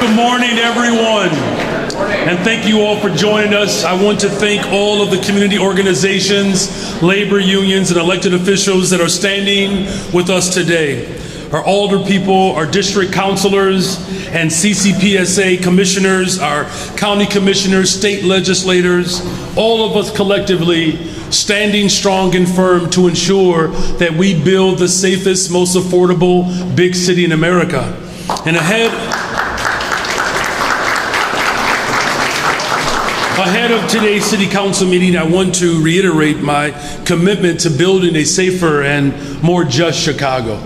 Good morning, everyone. And thank you all for joining us. I want to thank all of the community organizations, labor unions, and elected officials that are standing with us today. Our alder people, our district councilors, and CCPSA commissioners, our county commissioners, state legislators, all of us collectively standing strong and firm to ensure that we build the safest, most affordable big city in America. And ahead of today's city council meeting, I want to reiterate my commitment to building a safer and more just Chicago.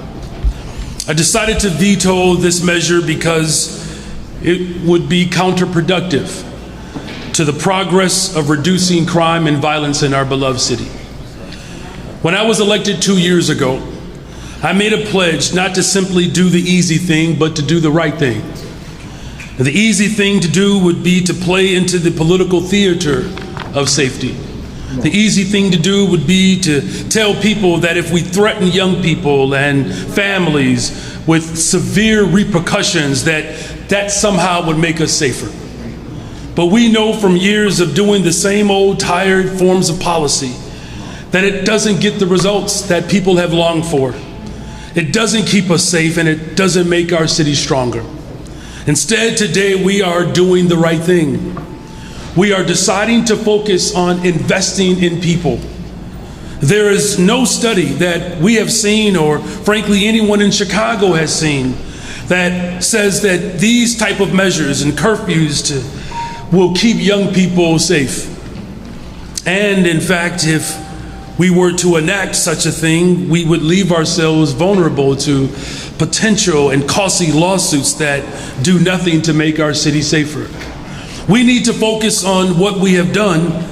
I decided to veto this measure because it would be counterproductive to the progress of reducing crime and violence in our beloved city. When I was elected 2 years ago, I made a pledge not to simply do the easy thing, but to do the right thing. The easy thing to do would be to play into the political theater of safety. The easy thing to do would be to tell people that if we threaten young people and families with severe repercussions, that somehow would make us safer. But we know from years of doing the same old tired forms of policy that it doesn't get the results that people have longed for. It doesn't keep us safe, and it doesn't make our city stronger. Instead, today we are doing the right thing. We are deciding to focus on investing in people. There is no study that we have seen, or frankly anyone in Chicago has seen, that says that these type of measures and curfews will keep young people safe. And in fact, if we were to enact such a thing, we would leave ourselves vulnerable to potential and costly lawsuits that do nothing to make our city safer. We need to focus on what we have done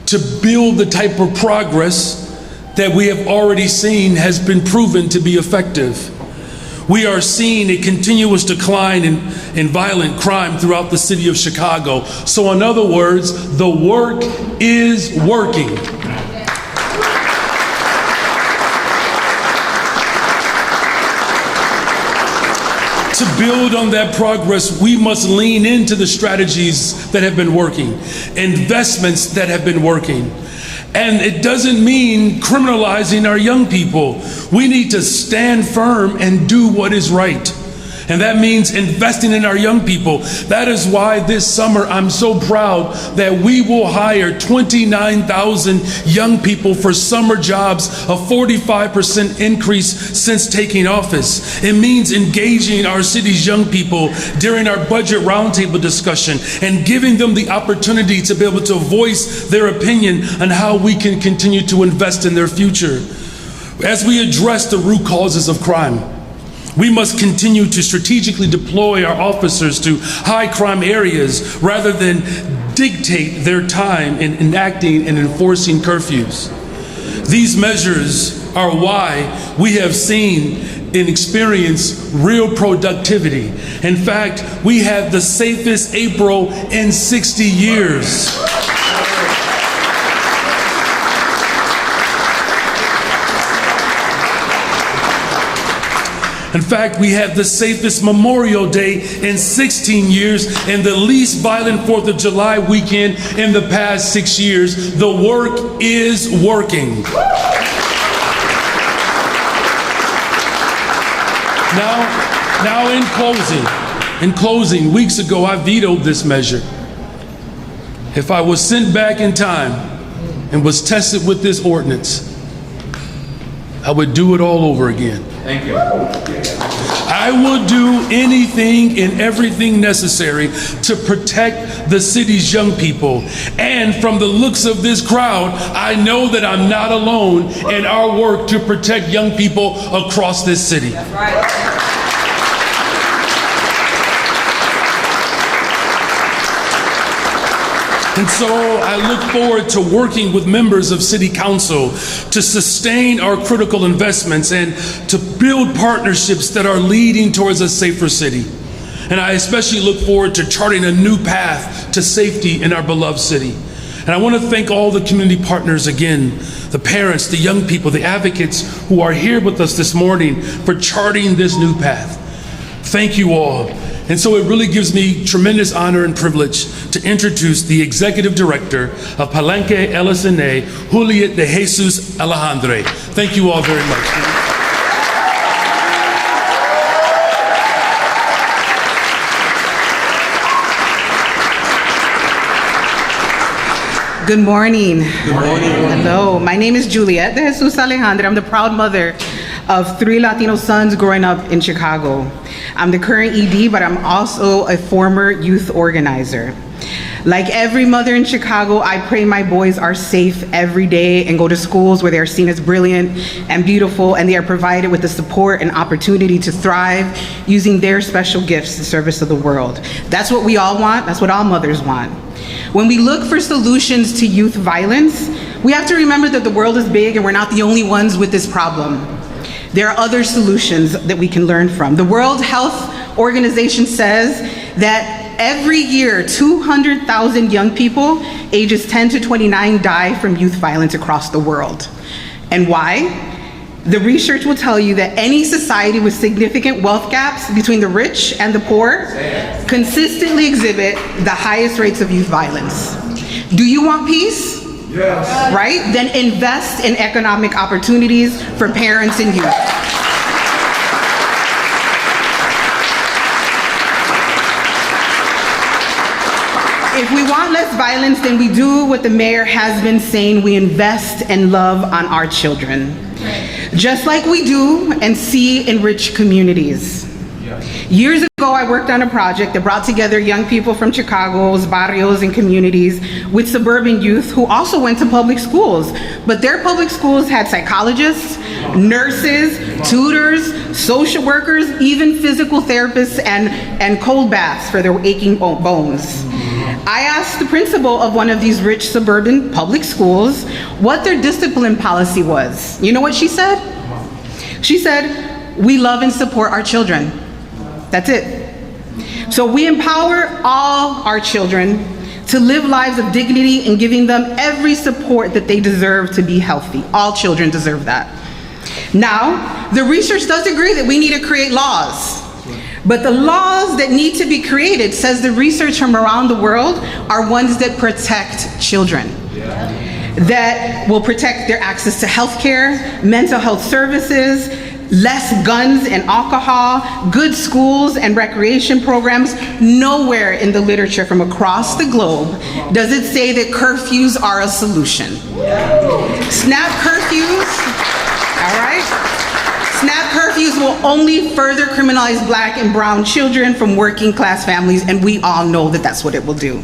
to build the type of progress that we have already seen has been proven to be effective. We are seeing a continuous decline in violent crime throughout the city of Chicago. So in other words, the work is working. To build on that progress, we must lean into the strategies that have been working, investments that have been working. And it doesn't mean criminalizing our young people. We need to stand firm and do what is right. And that means investing in our young people. That is why this summer I'm so proud that we will hire 29,000 young people for summer jobs, a 45% increase since taking office. It means engaging our city's young people during our budget roundtable discussion and giving them the opportunity to be able to voice their opinion on how we can continue to invest in their future. As we address the root causes of crime, we must continue to strategically deploy our officers to high crime areas rather than dictate their time in enacting and enforcing curfews. These measures are why we have seen and experienced real productivity. In fact, we had the safest April in 60 years. In fact, we had the safest Memorial Day in 16 years and the least violent 4th of July weekend in the past 6 years. The work is working. Now in closing, weeks ago I vetoed this measure. If I was sent back in time and was tested with this ordinance, I would do it all over again. Thank you. I would do anything and everything necessary to protect the city's young people. And from the looks of this crowd, I know that I'm not alone in our work to protect young people across this city. That's right. And so I look forward to working with members of City Council to sustain our critical investments and to build partnerships that are leading towards a safer city. And I especially look forward to charting a new path to safety in our beloved city. And I want to thank all the community partners again, the parents, the young people, the advocates who are here with us this morning for charting this new path. Thank you all. And so it really gives me tremendous honor and privilege to introduce the Executive Director of Palenque LSNA, Juliet de Jesus Alejandre. Thank you all very much. Good morning. Good morning. Hello, my name is Juliet de Jesus Alejandre. I'm the proud mother of 3 Latino sons growing up in Chicago. I'm the current ED, but I'm also a former youth organizer. Like every mother in Chicago, I pray my boys are safe every day and go to schools where they are seen as brilliant and beautiful, and they are provided with the support and opportunity to thrive using their special gifts in service of the world. That's what we all want. That's what all mothers want. When we look for solutions to youth violence, we have to remember that the world is big and we're not the only ones with this problem. There are other solutions that we can learn from. The World Health Organization says that every year, 200,000 young people ages 10 to 29 die from youth violence across the world. And why? The research will tell you that any society with significant wealth gaps between the rich and the poor consistently exhibit the highest rates of youth violence. Do you want peace? Yes. Right? Then invest in economic opportunities for parents and youth. If we want less violence, then we do what the mayor has been saying: we invest and love on our children. Just like we do and see in rich communities. Years ago, I worked on a project that brought together young people from Chicago's barrios and communities with suburban youth who also went to public schools. But their public schools had psychologists, nurses, tutors, social workers, even physical therapists and cold baths for their aching bones. I asked the principal of one of these rich suburban public schools what their discipline policy was. You know what she said? She said, "We love and support our children." That's it. So we empower all our children to live lives of dignity and giving them every support that they deserve to be healthy. All children deserve that. Now, the research does agree that we need to create laws. But the laws that need to be created, says the research from around the world, are ones that protect children. That will protect their access to health care, mental health services, less guns and alcohol, good schools and recreation programs. Nowhere in the literature from across the globe does it say that curfews are a solution. Snap curfews, all right? Snap curfews will only further criminalize Black and brown children from working class families, and we all know that that's what it will do.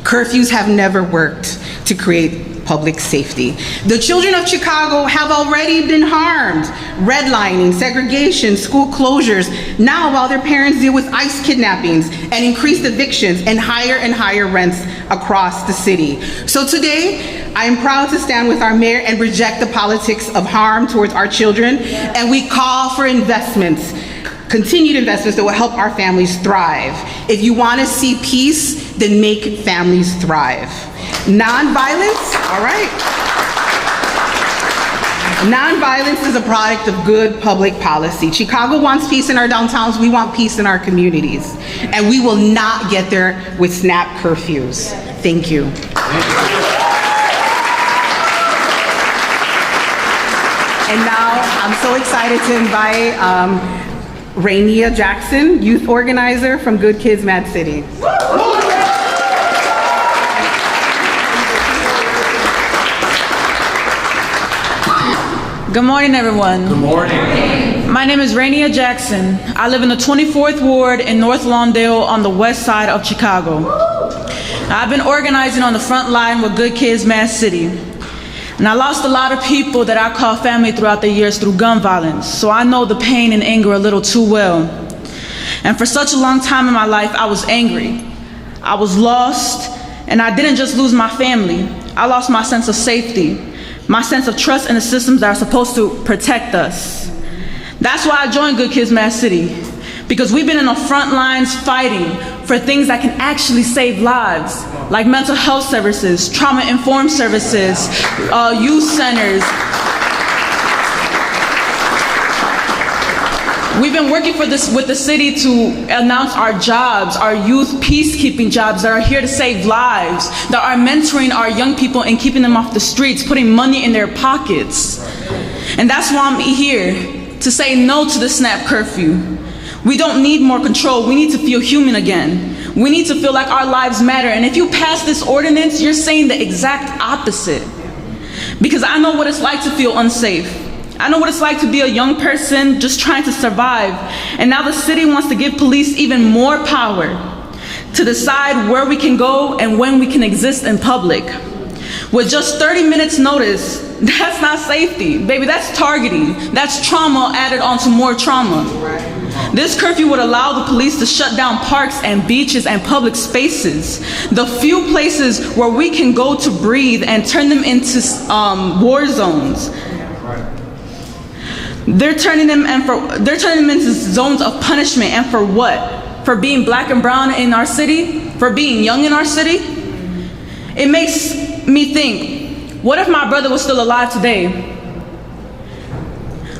Curfews have never worked to create public safety. The children of Chicago have already been harmed. Redlining, segregation, school closures. Now, while their parents deal with ICE kidnappings and increased evictions and higher rents across the city. So today, I am proud to stand with our mayor and reject the politics of harm towards our children, and we call for investments, continued investments that will help our families thrive. If you want to see peace, then make families thrive. Nonviolence, all right. Nonviolence is a product of good public policy. Chicago wants peace in our downtowns. We want peace in our communities. And we will not get there with snap curfews. Thank you. And now I'm so excited to invite Rainier Jackson, youth organizer from Good Kids Mad City. Good morning, everyone. Good morning. My name is Rainier Jackson. I live in the 24th Ward in North Lawndale on the west side of Chicago. I've been organizing on the front line with Good Kids Mad City. And I lost a lot of people that I call family throughout the years through gun violence, so I know the pain and anger a little too well. And for such a long time in my life, I was angry. I was lost, and I didn't just lose my family. I lost my sense of safety, my sense of trust in the systems that are supposed to protect us. That's why I joined Good Kids Mad City, because we've been in the front lines fighting for things that can actually save lives, like mental health services, trauma-informed services, youth centers. We've been working with the city to announce our jobs, our youth peacekeeping jobs that are here to save lives, that are mentoring our young people and keeping them off the streets, putting money in their pockets. And that's why I'm here, to say no to the SNAP curfew. We don't need more control. We need to feel human again. We need to feel like our lives matter. And if you pass this ordinance, you're saying the exact opposite. Because I know what it's like to feel unsafe. I know what it's like to be a young person just trying to survive. And now the city wants to give police even more power to decide where we can go and when we can exist in public. With just 30 minutes notice, that's not safety, baby, that's targeting. That's trauma added onto more trauma. This curfew would allow the police to shut down parks and beaches and public spaces, the few places where we can go to breathe, and turn them into war zones. They're turning them into zones of punishment, and for what? For being black and brown in our city? For being young in our city? It makes me think, what if my brother was still alive today?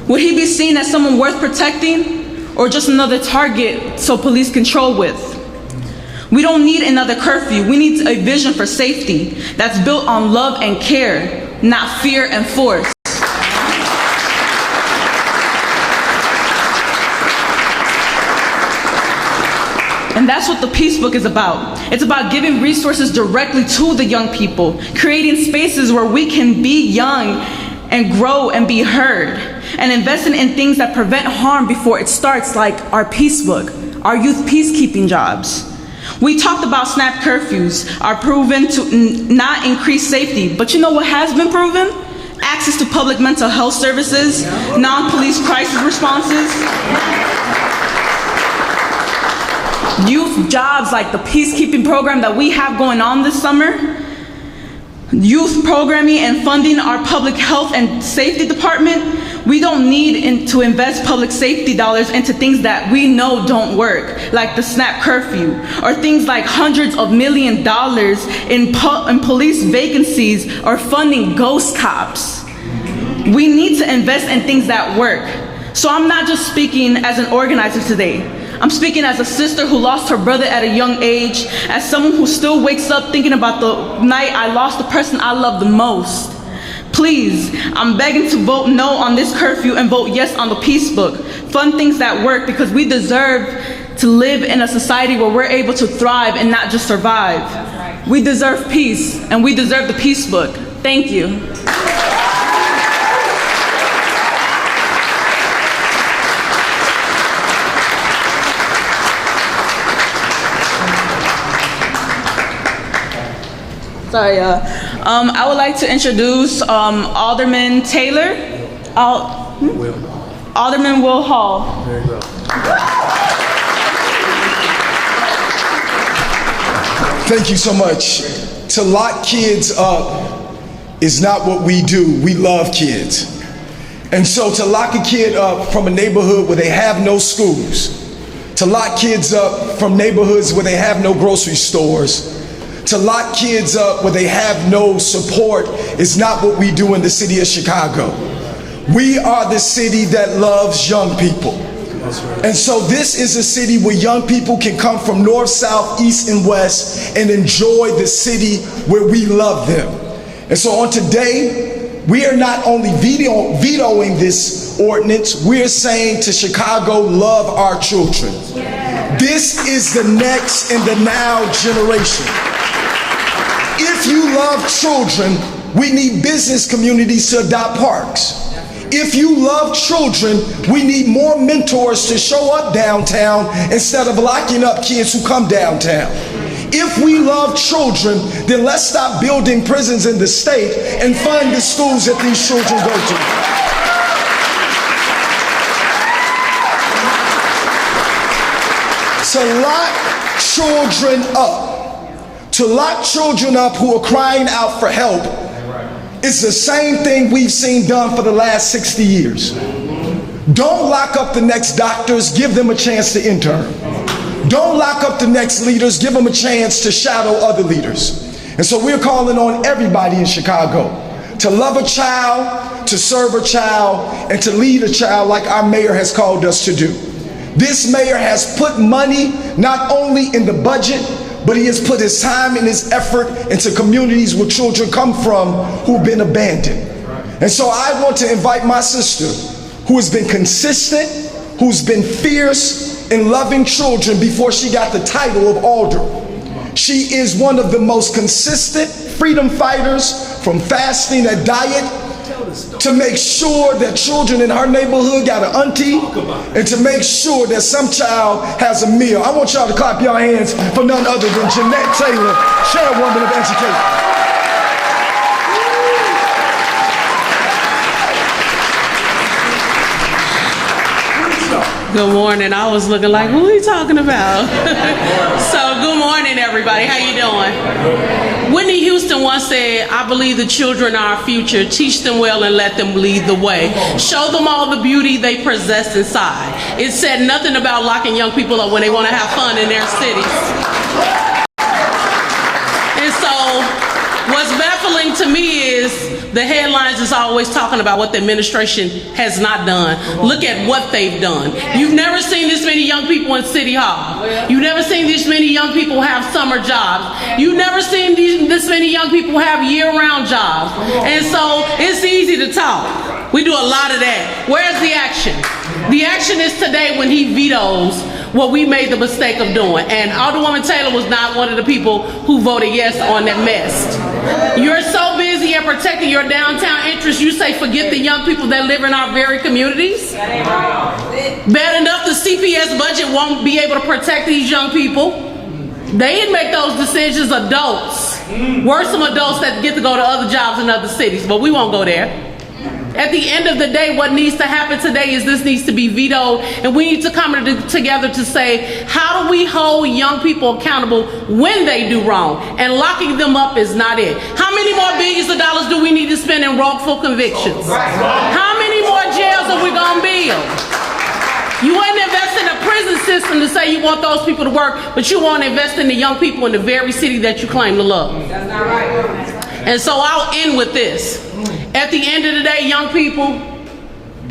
Would he be seen as someone worth protecting, or just another target so police control with? We don't need another curfew. We need a vision for safety that's built on love and care, not fear and force. And that's what the Peace Book is about. It's about giving resources directly to the young people, creating spaces where we can be young and grow and be heard, and investing in things that prevent harm before it starts, like our Peace Book, our youth peacekeeping jobs. We talked about SNAP curfews are proven to not increase safety, but you know what has been proven? Access to public mental health services, non-police crisis responses, youth jobs like the peacekeeping program that we have going on this summer, youth programming and funding our public health and safety department. We don't need to invest public safety dollars into things that we know don't work, like the SNAP curfew, or things like hundreds of $millions in police vacancies or funding ghost cops. We need to invest in things that work. So I'm not just speaking as an organizer today. I'm speaking as a sister who lost her brother at a young age, as someone who still wakes up thinking about the night I lost the person I love the most. Please, I'm begging to vote no on this curfew and vote yes on the Peace Book. Fund things that work, because we deserve to live in a society where we're able to thrive and not just survive. Right. We deserve peace, and we deserve the Peace Book. Thank you. Sorry, I would like to introduce Alderman Taylor, Alderman Will Hall. There you go. Thank you so much. To lock kids up is not what we do. We love kids. And so to lock a kid up from a neighborhood where they have no schools, to lock kids up from neighborhoods where they have no grocery stores, to lock kids up where they have no support is not what we do in the city of Chicago. We are the city that loves young people. And so this is a city where young people can come from north, south, east, and west and enjoy the city where we love them. And so on today, we are not only vetoing this ordinance, we're saying to Chicago, love our children. This is the next and the now generation. If you love children, we need business communities to adopt parks. If you love children, we need more mentors to show up downtown instead of locking up kids who come downtown. If we love children, then let's stop building prisons in the state and fund the schools that these children go to. To lock children up. To lock children up who are crying out for help is the same thing we've seen done for the last 60 years. Don't lock up the next doctors, give them a chance to intern. Don't lock up the next leaders, give them a chance to shadow other leaders. And so we're calling on everybody in Chicago to love a child, to serve a child, and to lead a child like our mayor has called us to do. This mayor has put money not only in the budget, but he has put his time and his effort into communities where children come from who've been abandoned. And so I want to invite my sister, who has been consistent, who's been fierce in loving children before she got the title of alder. She is one of the most consistent freedom fighters, from fasting a diet to make sure that children in her neighborhood got an auntie, and to make sure that some child has a meal. I want y'all to clap your hands for none other than Jeanette Taylor, chairwoman of education. Good morning. I was looking like, who are you talking about? So good morning, everybody. How you doing? Whitney Houston once said, I believe the children are our future. Teach them well and let them lead the way. Show them all the beauty they possess inside. It said nothing about locking young people up when they want to have fun in their cities. And so what's baffling to me is the headlines is always talking about what the administration has not done. Look at what they've done. You've never seen this many young people in City Hall. You've never seen this many young people have summer jobs. You've never seen this many young people have year-round jobs. And so it's easy to talk. We do a lot of that. Where's the action? The action is today when he vetoes what we made the mistake of doing. And Alderwoman Taylor was not one of the people who voted yes on that mess. You're so busy at protecting your downtown interests, you say forget the young people that live in our very communities? Bad enough the CPS budget won't be able to protect these young people. They didn't make those decisions, adults. Worse, some adults that get to go to other jobs in other cities, but we won't go there. At the end of the day, what needs to happen today is this needs to be vetoed, and we need to come together to say, how do we hold young people accountable when they do wrong? And locking them up is not it. How many more billions of dollars do we need to spend in wrongful convictions? How many more jails are we going to build? You want to invest in a prison system to say you want those people to work, but you want to invest in the young people in the very city that you claim to love. That's not right. And so I'll end with this. At the end of the day, young people,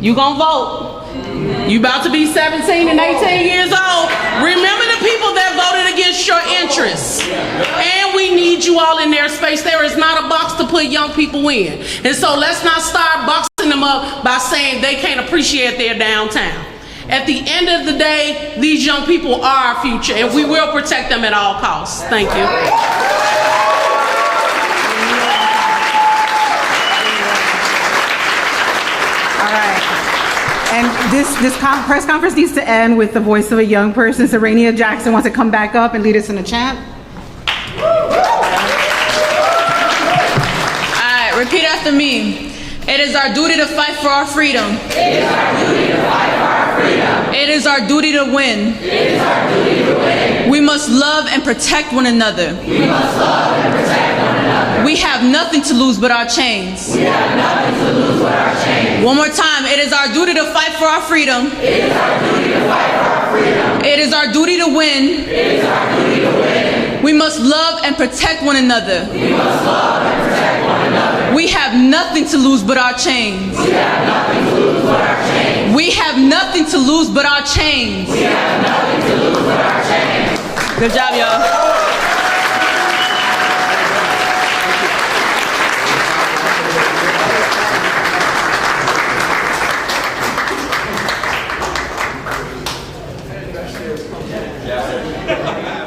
you gonna vote. You about to be 17 and 18 years old. Remember the people that voted against your interests. And we need you all in their space. There is not a box to put young people in. And so let's not start boxing them up by saying they can't appreciate their downtown. At the end of the day, these young people are our future, and we will protect them at all costs. Thank you. And this press conference needs to end with the voice of a young person. Serenia Jackson wants to come back up and lead us in a chant. All right, repeat after me. It is our duty to fight for our freedom. It is our duty to fight for our freedom. It is our duty to win. It is our duty to win. We must love and protect one another. We must love and protect one another. We have nothing to lose but our chains. We have nothing to lose but our chains. One more time. It is our duty to fight for our freedom. It is our duty to fight for our freedom. It is our duty to win. It is our duty to win. We must love and protect one another. We must love and protect one another. We have nothing to lose but our chains. We have nothing to lose but our chains. We have nothing to lose but our chains. We have nothing to lose but our chains. Good job, y'all. Yeah.